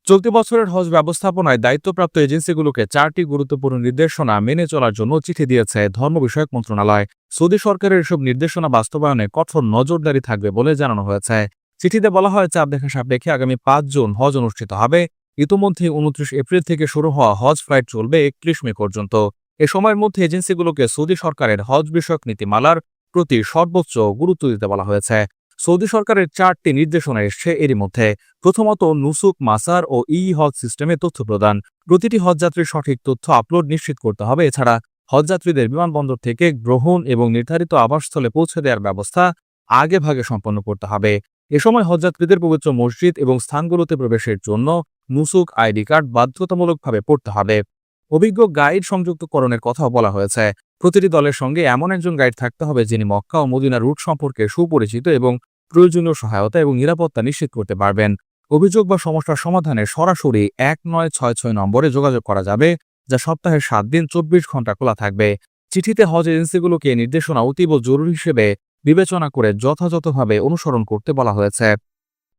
চলতি বছরের হজ ব্যবস্থাপনায় দায়িত্বপ্রাপ্ত এজেন্সিগুলোকে 4টি গুরুত্বপূর্ণ নির্দেশনা মেনে চলার জন্য চিঠি দিয়েছে ধর্ম বিষয়ক মন্ত্রণালয়। সৌদি সরকারের এসব নির্দেশনা বাস্তবায়নে কঠোর নজরদারি থাকবে বলে জানানো হয়েছে। চিঠিতে বলা হয়, চাপ দেখা সাপেক্ষে আগামী 5 জুন হজ অনুষ্ঠিত হবে। ইতোমধ্যে 29 এপ্রিল থেকে শুরু হওয়া হজ ফ্লাইট চলবে 31 মে পর্যন্ত। এ সময়ের মধ্যে এজেন্সিগুলোকে সৌদি সরকারের হজ বিষয়ক নীতিমালার প্রতি সর্বোচ্চ গুরুত্ব দিতে বলা হয়েছে। সৌদি সরকারের 4টি নির্দেশনা এসছে এরই মধ্যে। প্রথমত, নুসুক, মাসার ও হজ সিস্টেমে তথ্য প্রদান। প্রতিটি হজযাত্রীর সঠিক তথ্য আপলোড নিশ্চিত করতে হবে। এছাড়া হজযাত্রীদের বিমানবন্দর থেকে গ্রহণ এবং নির্ধারিত আবাসস্থলে পৌঁছে দেওয়ার ব্যবস্থা আগেভাগে সম্পন্ন করতে হবে। এ সময় হজযাত্রীদের পবিত্র মসজিদ এবং স্থানগুলোতে প্রবেশের জন্য নুসুক আইডি কার্ড বাধ্যতামূলকভাবে পড়তে হবে। অভিজ্ঞ গাইড সংযুক্তকরণের কথাও বলা হয়েছে। প্রতিটি দলের সঙ্গে এমন একজন গাইড থাকতে হবে যিনি মক্কা ও মদিনা রুট সম্পর্কে সুপরিচিত এবং প্রয়োজনীয় সহায়তা এবং নিরাপত্তা নিশ্চিত করতে পারবেন। অভিযোগ বা সমস্যার সমাধানে সরাসরি 1966 নম্বরে যোগাযোগ করা যাবে, যা সপ্তাহে 7 দিন 24 ঘন্টা খোলা থাকবে। চিঠিতে হজ এজেন্সিগুলোকে নির্দেশনা অতীব জরুরি হিসেবে বিবেচনা করে যথাযথভাবে অনুসরণ করতে বলা হয়েছে।